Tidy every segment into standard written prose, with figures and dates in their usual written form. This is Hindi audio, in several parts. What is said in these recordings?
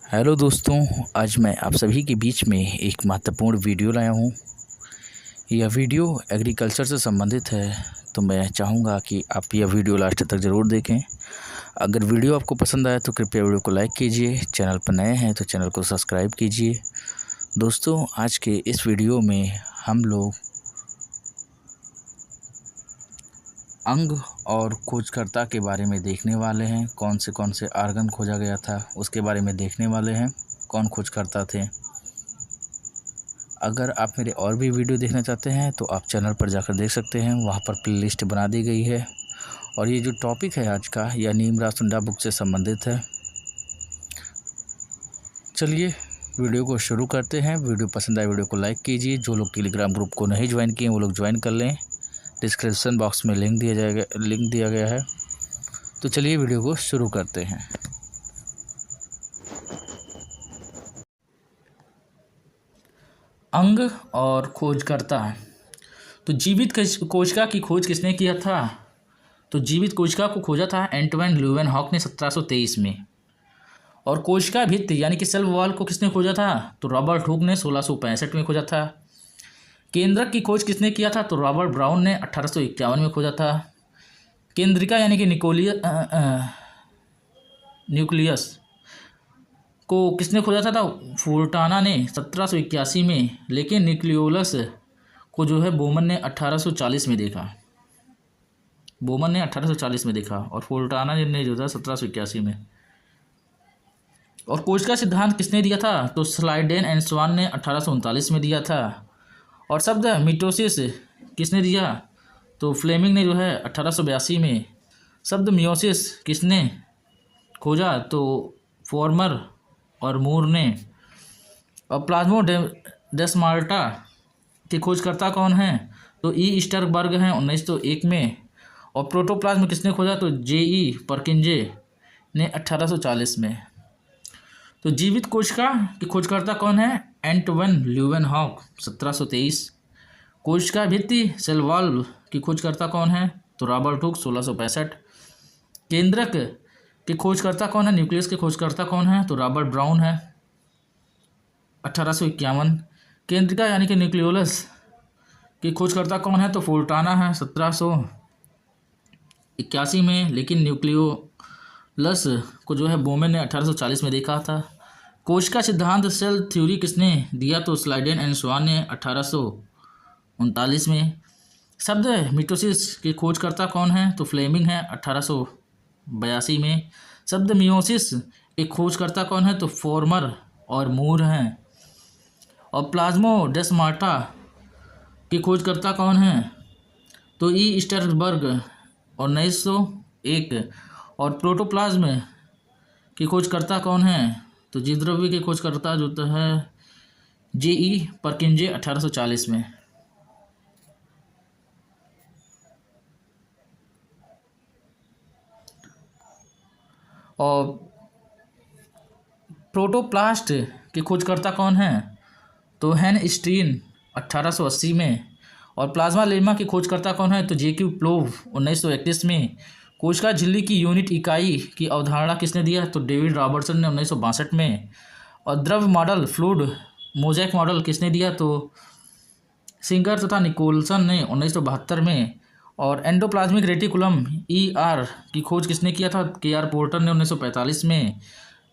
हेलो दोस्तों, आज मैं आप सभी के बीच में एक महत्वपूर्ण वीडियो लाया हूँ। यह वीडियो एग्रीकल्चर से संबंधित है, तो मैं चाहूँगा कि आप यह वीडियो लास्ट तक ज़रूर देखें। अगर वीडियो आपको पसंद आए तो कृपया वीडियो को लाइक कीजिए। चैनल पर नए हैं तो चैनल को सब्सक्राइब कीजिए। दोस्तों, आज के इस वीडियो में हम लोग अंग और खोजकर्ता के बारे में देखने वाले हैं। कौन से आर्गन खोजा गया था उसके बारे में देखने वाले हैं, कौन खोजकर्ता थे। अगर आप मेरे और भी वीडियो देखना चाहते हैं तो आप चैनल पर जाकर देख सकते हैं, वहाँ पर प्लेलिस्ट बना दी गई है। और ये जो टॉपिक है आज का, यह नीमराज सुंडा बुक से संबंधित है। चलिए वीडियो को शुरू करते हैं। वीडियो पसंद आए वीडियो को लाइक कीजिए। जो लोग टेलीग्राम ग्रुप को नहीं ज्वाइन किए वो लोग ज्वाइन कर लें। डिस्क्रिप्शन बॉक्स में लिंक दिया गया है। तो चलिए वीडियो को शुरू करते हैं। अंग और खोजकर्ता। तो जीवित कोशिका की खोज किसने किया था? तो जीवित कोशिका को खोजा था एंटवन ल्यूवेनहॉक ने 1723 में। और कोशिका भित्ति यानी कि सेल वॉल को किसने खोजा था? तो रॉबर्ट हुक ने 1665 में खोजा था। केंद्रक की खोज किसने किया था? तो रॉबर्ट ब्राउन ने 1851 में खोजा था। केंद्रिका यानी कि न्यूक्लियस को किसने खोजा था? फोर्टाना ने 1781 में। लेकिन न्यूक्लियोलस को जो है बोमन ने 1840 में देखा। बोमन ने 1840 में देखा और फोर्टाना ने जो था 1781 में। और कोशिका सिद्धांत किसने दिया था? तो स्लाइडेन एंड स्वान ने 1839 में दिया था। और शब्द मिटोसिस किसने दिया? तो फ्लेमिंग ने जो है 1882 में। शब्द मियोसिस किसने खोजा? तो फॉर्मर और मूर ने। और प्लाज्मोडेस्माटा के खोजकर्ता कौन हैं? तो ई स्टरबर्ग हैं 1901 में। और प्रोटोप्लाज्म किसने खोजा? तो जे.ई. परकिंजे ने 1840 में। तो जीवित कोशिका की खोजकर्ता कौन है? एंटवन ल्यूवेनहॉक 1723। कोशिका भित्ति सेल वॉल की खोजकर्ता कौन है? तो रॉबर्ट हुक 1665। केंद्रक के खोजकर्ता कौन है? न्यूक्लियस के खोजकर्ता कौन है? तो रॉबर्ट ब्राउन है 1851। केंद्रिका यानी कि न्यूक्लियोलस की खोजकर्ता कौन है? तो फोर्टाना है 1781 में। लेकिन न्यूक्लियोलस को जो है बोमेन ने 1840 में देखा था। कोशिका सिद्धांत सेल थ्योरी किसने दिया? तो स्लाइडेन एंड स्वान ने 1839 में। शब्द मिटोसिस के खोजकर्ता कौन है? तो फ्लेमिंग है 1882 में। शब्द मियोसिस एक खोजकर्ता कौन है? तो फॉर्मर और मूर हैं। और प्लाज्मोडेस्माटा के खोजकर्ता कौन हैं? तो ई स्टरबर्ग 1901। और प्रोटोप्लाज्म के खोजकर्ता कौन हैं? तो जीवद्रव्य के खोजकर्ता जो है जे.ई. परकिंजे 1840 में। और प्रोटोप्लास्ट के खोजकर्ता कौन हैं? तो हैन स्टीन 1880 में। और प्लाज्मा लेमा की खोजकर्ता कौन है? तो जे.क्यू. प्लोव 1931 में। कोशिका झिल्ली की यूनिट इकाई की अवधारणा किसने दिया? तो डेविड रॉबर्टसन ने 1962 में। और द्रव मॉडल फ्लूइड मोज़ेक मॉडल किसने दिया? तो सिंगर तथा निकोलसन ने 1972 में। और एंडोप्लाज्मिक रेटिकुलम ई.आर. की खोज किसने किया था? के.आर. पोर्टर ने 1945 में।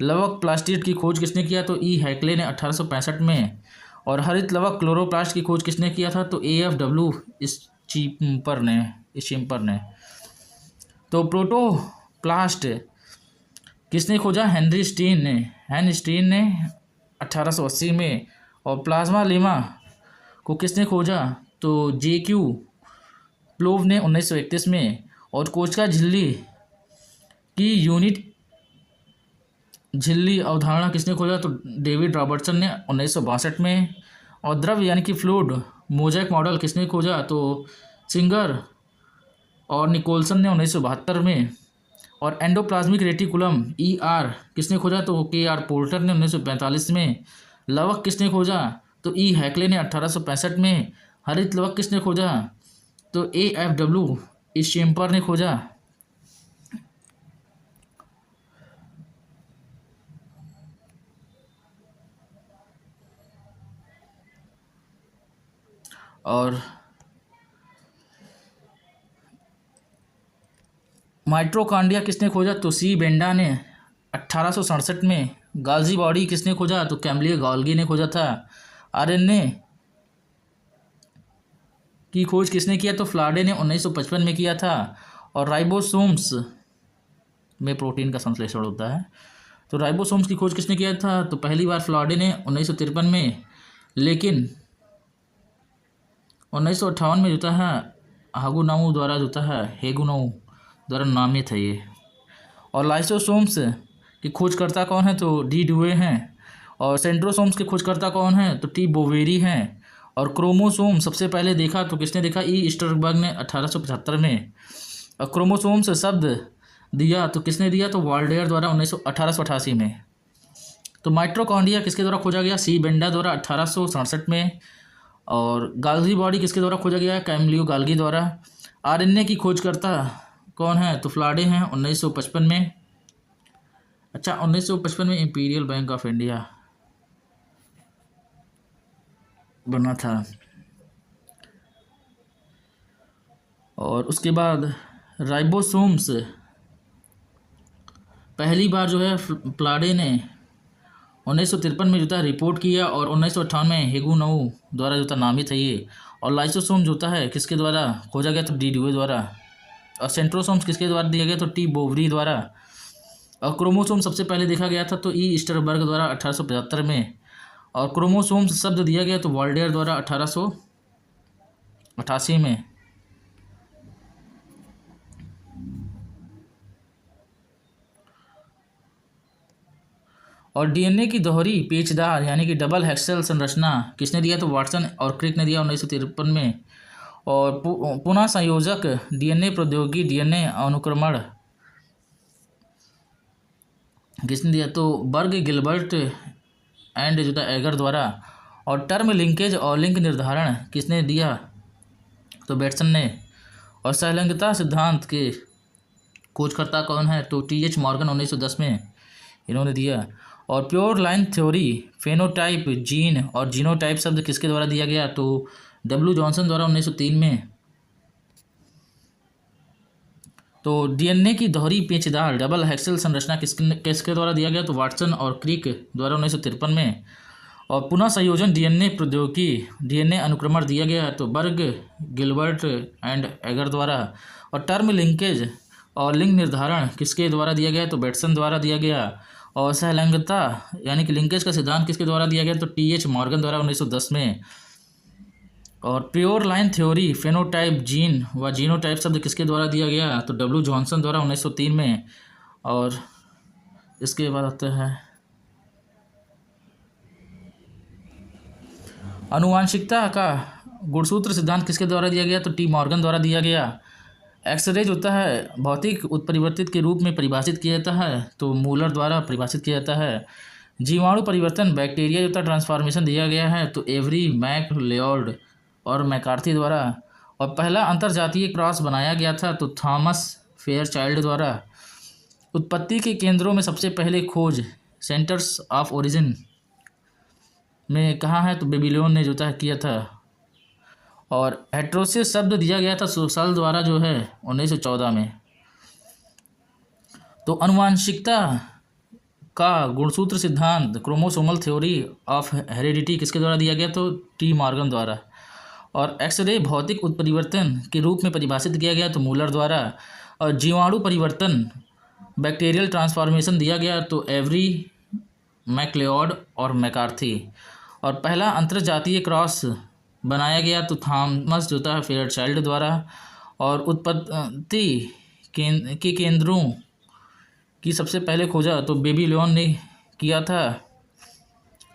लवक प्लास्टिड की खोज किसने किया? तो ई. हैक्ले ने 1865 में। और हरित लवक क्लोरोप्लास्ट की खोज किसने किया था? तो ए.एफ.डब्ल्यू. स्चिम्पर ने। तो प्रोटोप्लास्ट किसने खोजा? हैन स्टीन ने 1880 में। और प्लाज्मा लेमा को किसने खोजा? तो जे.क्यू. प्लोव ने 1931 में। और कोशिका की यूनिट झिल्ली अवधारणा किसने खोजा? तो डेविड रॉबर्टसन ने 1962 में। और द्रव यानी कि फ्लूइड मोज़ेक मॉडल किसने खोजा? तो सिंगर और निकोलसन ने 1972 में। और एंडोप्लाज्मिक रेटिकुलम ई.आर. किसने खोजा? तो के.आर. पोर्टर ने 1945 में। लवक किसने खोजा? तो ई. हैक्ले ने 1865 में। हरित लवक किसने खोजा? तो ए.एफ.डब्ल्यू. स्चिम्पर ने खोजा। और माइट्रोकांडिया किसने खोजा? तो सी बेंडा ने 1867 में। गाल्जी बॉडी किसने खोजा? तो कैम्लियो गॉल्गी ने खोजा था। आरएनए की खोज किसने किया? तो फ्लाडे ने 1955 में किया था। और राइबोसोम्स में प्रोटीन का संश्लेषण होता है, तो राइबोसोम्स की खोज किसने किया था? तो पहली बार फ्लाडे ने 1953 में, लेकिन 1958 में जो है हागुनाऊ द्वारा जो है हेगुनाऊ द्वारा नामित है ये। और लाइसोसोम्स की खोजकर्ता कौन है? तो डी डुए हैं। और सेंट्रोसोम्स के खोजकर्ता कौन है? तो टी बोवेरी हैं। और क्रोमोसोम सबसे पहले देखा तो किसने देखा? ई स्टरबर्ग ने 1875 में। और क्रोमोसोम्स शब्द दिया तो किसने दिया? तो वाल्डेयर द्वारा 1888 में। तो माइट्रोकॉन्ड्रिया किसके द्वारा खोजा गया? सी बेंडा द्वारा 1867 में। और गाल्गी बॉडी किसके द्वारा खोजा गया? कैम्लियो गाल्गी द्वारा। आरएनए की खोजकर्ता कौन है? तो फ्लाडे हैं 1955 में। अच्छा, 1955 में इंपीरियल बैंक ऑफ इंडिया बना था। और उसके बाद राइबोसोम्स पहली बार जो है फ्लाडे ने 1953 में जो था रिपोर्ट किया। और 1958 में हेगुनाऊ द्वारा जो था नामित है ये। और लाइसोसोम जो है किसके द्वारा खोजा गया? तो डी ड्यूए द्वारा। और सेंट्रोसोम्स किसके द्वारा दिया गया? तो टी बोवरी द्वारा। और क्रोमोसोम सबसे पहले देखा गया था तो ई स्टरबर्ग द्वारा 1875 में। और क्रोमोसोम्स शब्द दिया गया तो वाल्डेयर द्वारा 1888 में। और डीएनए की दोहरी पेचदार यानी कि डबल हेक्सेल संरचना किसने दिया? तो वाटसन और क्रिक ने दिया 1953 में। और पुनः संयोजक डीएनए प्रौद्योगिकी डीएनए अनुक्रमण किसने दिया? तो बर्ग, गिलबर्ट एंड जो था एगर द्वारा। और टर्म लिंकेज और लिंक निर्धारण किसने दिया? तो बेटसन ने। और सहलंगता सिद्धांत के खोजकर्ता कौन है? तो टीएच मॉर्गन 1910 में इन्होंने दिया। और pure line theory phenotype gene और जीनोटाइप शब्द किसके द्वारा दिया गया? तो डब्ल्यू जॉनसन द्वारा 1903 में। तो डीएनए की दोहरी पेचदार डबल हेक्सेल संरचना किसके द्वारा दिया गया? तो वाटसन और क्रिक द्वारा 1953 में। और पुनः संयोजन डीएनए प्रौद्योगिकी डीएनए अनुक्रमण दिया गया तो बर्ग, गिलबर्ट एंड एगर द्वारा। और टर्म लिंकेज और लिंक निर्धारण किसके द्वारा दिया गया? तो बेटसन द्वारा दिया गया। और सहलंगता यानी कि लिंकेज का सिद्धांत किसके द्वारा दिया गया? तो टीएच मॉर्गन द्वारा 1910 में। और pure line theory phenotype gene व जीनोटाइप शब्द किसके द्वारा दिया गया? तो डब्ल्यू जॉनसन द्वारा 1903 में। और इसके बाद आता है आनुवांशिकता का गुणसूत्र सिद्धांत किसके द्वारा दिया गया? तो टी मॉर्गन द्वारा दिया गया। एक्सरे जो होता है भौतिक उत्परिवर्तित के रूप में परिभाषित किया जाता है तो मूलर द्वारा परिभाषित किया जाता है। जीवाणु परिवर्तन बैक्टीरिया जो होता है ट्रांसफॉर्मेशन दिया गया है तो एवरी, मैक लियोड और मैकार्थी द्वारा। और पहला अंतरजातीय क्रॉस बनाया गया था तो थॉमस फेयरचाइल्ड द्वारा। उत्पत्ति के केंद्रों में सबसे पहले खोज सेंटर्स ऑफ ओरिजिन में कहाँ है? तो बेबीलोन ने जो था किया था। और हेट्रोसिस शब्द दिया गया था सोसाल द्वारा जो है 1914 में। तो आनुवांशिकता का गुणसूत्र सिद्धांत क्रोमोसोमल थ्योरी ऑफ हेरिडिटी किसके द्वारा दिया गया? तो टी मॉर्गन द्वारा। और एक्सरे भौतिक उत्परिवर्तन के रूप में परिभाषित किया गया तो मूलर द्वारा। और जीवाणु परिवर्तन बैक्टीरियल ट्रांसफॉर्मेशन दिया गया तो एवरी, मैकलियोड और मैकार्थी। और पहला अंतरजातीय क्रॉस बनाया गया तो थॉमस जो था फेयरचाइल्ड द्वारा। और उत्पत्ति के केंद्रों की सबसे पहले खोजा तो बेबीलोन ने किया था।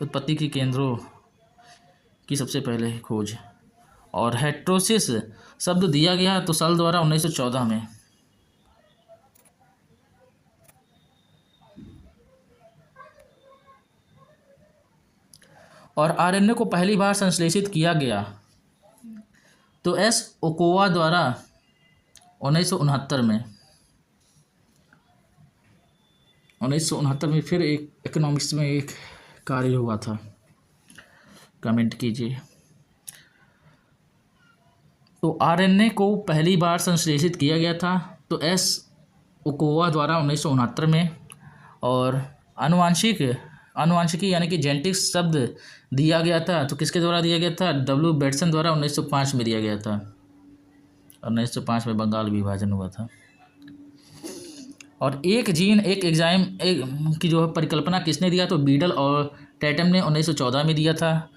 उत्पत्ति के केंद्रों की सबसे पहले खोज। और हेट्रोसिस शब्द दिया गया तो सल द्वारा 1914 में। और आरएनए को पहली बार संश्लेषित किया गया तो एस ओकोवा द्वारा 1969 में। 1969 में फिर एक इकोनॉमिक्स में एक कार्य हुआ था, कमेंट कीजिए। तो आरएनए को पहली बार संश्लेषित किया गया था तो एस ओकोवा द्वारा 1969 में। और आनुवांशिकी यानी कि जेनेटिक्स शब्द दिया गया था तो किसके द्वारा दिया गया था? डब्ल्यू बेटसन द्वारा 1905 में दिया गया था। और 1905 में बंगाल विभाजन हुआ था। और एक जीन एक एंजाइम की जो है परिकल्पना किसने दिया? तो बीडल और टैटम ने 1914 में दिया था।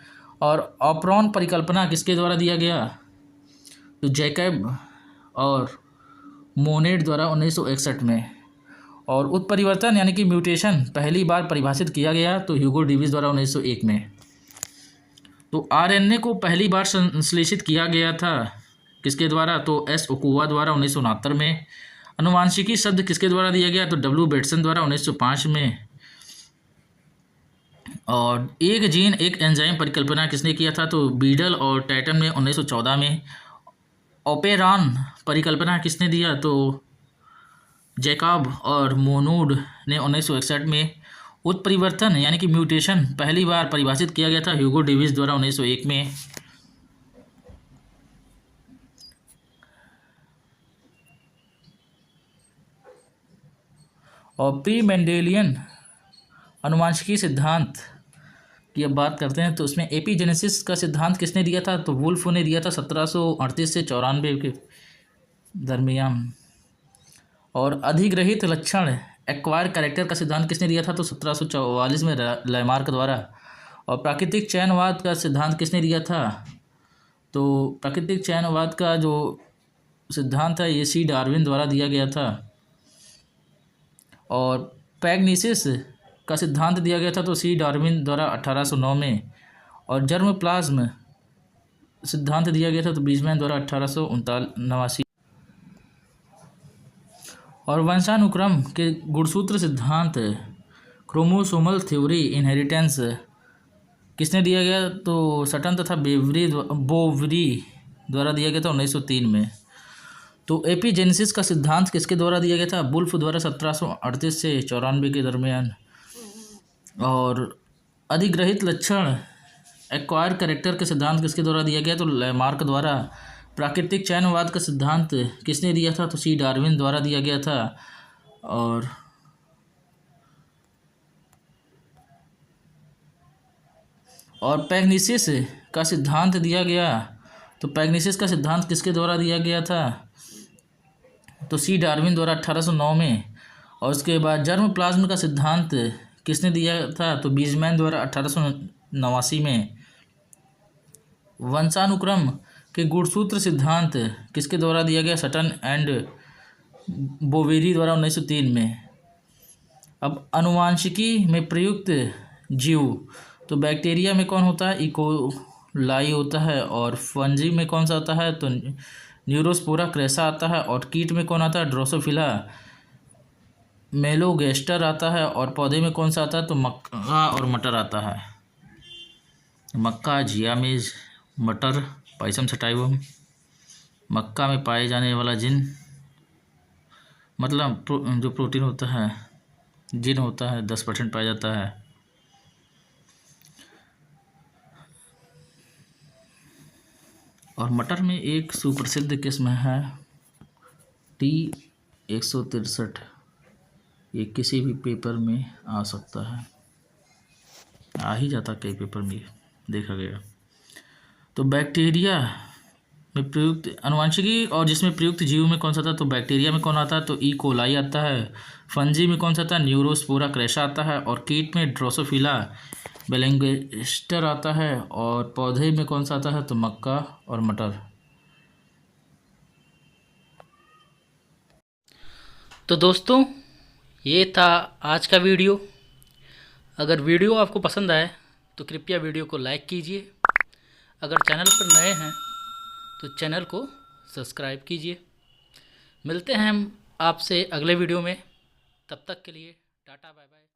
और ऑपरॉन परिकल्पना किसके द्वारा दिया गया? तो जैकब और मोनेट द्वारा 1961 में। और उत्परिवर्तन यानी कि म्यूटेशन पहली बार परिभाषित किया गया तो ह्यूगो डेविस द्वारा 1901 में। तो आरएनए को पहली बार संश्लेषित किया गया था किसके द्वारा? तो एस ओकुवा द्वारा 1969 में। आनुवांशिकी शब्द किसके द्वारा दिया गया? तो डब्ल्यू बेटसन द्वारा 1905 में। और एक जीन एक एंजाइम परिकल्पना किसने किया था? तो बीडल और टैटम ने 1914 में। ओपेरॉन परिकल्पना किसने दिया? तो जैकब और मोनोड ने 1961 में। उत्परिवर्तन यानी कि म्यूटेशन पहली बार परिभाषित किया गया था ह्यूगो डेविस द्वारा 1901 में। और प्री मेंडेलियन आनुवांशिकी सिद्धांत की अब बात करते हैं तो उसमें एपिजेनेसिस का सिद्धांत किसने दिया था? तो वुल्फ ने दिया था 1738 से 94 के दरमियान। और अधिग्रहित लक्षण एक्वायर कैरेक्टर का सिद्धांत किसने दिया था? तो 1744 में लैमार्क द्वारा। और प्राकृतिक चयनवाद का सिद्धांत किसने दिया था? तो प्राकृतिक चयनवाद का जो सिद्धांत है ये सी डार्विन द्वारा दिया गया था। और पैगनीसिस का सिद्धांत दिया गया था तो सी डार्विन द्वारा 1809 में। और जर्म प्लाज्म सिद्धांत दिया गया था तो बीजमैन द्वारा 1889। और वंशानुक्रम के गुणसूत्र सिद्धांत क्रोमोसोमल थ्योरी इनहेरिटेंस किसने दिया गया? तो सटन तथा बोवरी द्वारा दिया गया था 1903 में। तो एपिजेनेसिस का सिद्धांत किसके द्वारा दिया गया था? वुल्फ द्वारा 1738 से 94 के दरमियान। और अधिग्रहित लक्षण एक्वायर कैरेक्टर के सिद्धांत किसके द्वारा दिया गया? तो लैमार्क द्वारा। प्राकृतिक चयनवाद का सिद्धांत किसने दिया था? तो सी डार्विन द्वारा दिया गया था। और पैगनीसिस का सिद्धांत दिया गया तो पैगनीसिस का सिद्धांत किसके द्वारा दिया गया था? तो सी डार्विन द्वारा 1809 में। और उसके बाद जर्म प्लाज्म का सिद्धांत किसने दिया था? तो बीजमैन द्वारा 1889 में। वंशानुक्रम के गुणसूत्र सिद्धांत किसके द्वारा दिया गया? सटन एंड बोवेरी द्वारा 1903 में। अब आनुवांशिकी में प्रयुक्त जीव तो बैक्टीरिया में कौन होता है? इकोलाई होता है। और फंजी में कौन सा होता है? तो न्यूरोस्पोरा क्रेसा आता है। और कीट में कौन आता है? ड्रोसोफिला मेलोगेस्टर आता है। और पौधे में कौन सा आता है? तो मक्का और मटर आता है। मक्का, जियामेज, मटर, पाइसम सटाइवम। मक्का में पाए जाने वाला जिन मतलब जो प्रोटीन होता है जिन होता है 10% पाया जाता है। और मटर में एक सुप्रसिद्ध किस्म है T163। ये किसी भी पेपर में आ सकता है, आ ही जाता कई पेपर में देखा गया। तो बैक्टीरिया में प्रयुक्त आनुवांशिकी और जिसमें प्रयुक्त जीव में कौन सा था? तो बैक्टीरिया में कौन आता है? तो ई कोलाई आता है। फंजी में कौन सा था? न्यूरोस्पोरा क्रेसा आता है। और कीट में ड्रोसोफिला मेलेंगेस्टर आता है। और पौधे में कौन सा आता है? तो मक्का और मटर। तो दोस्तों ये था आज का वीडियो। अगर वीडियो आपको पसंद आए तो कृपया वीडियो को लाइक कीजिए। अगर चैनल पर नए हैं तो चैनल को सब्सक्राइब कीजिए। मिलते हैं हम आपसे अगले वीडियो में। तब तक के लिए टाटा बाय बाय।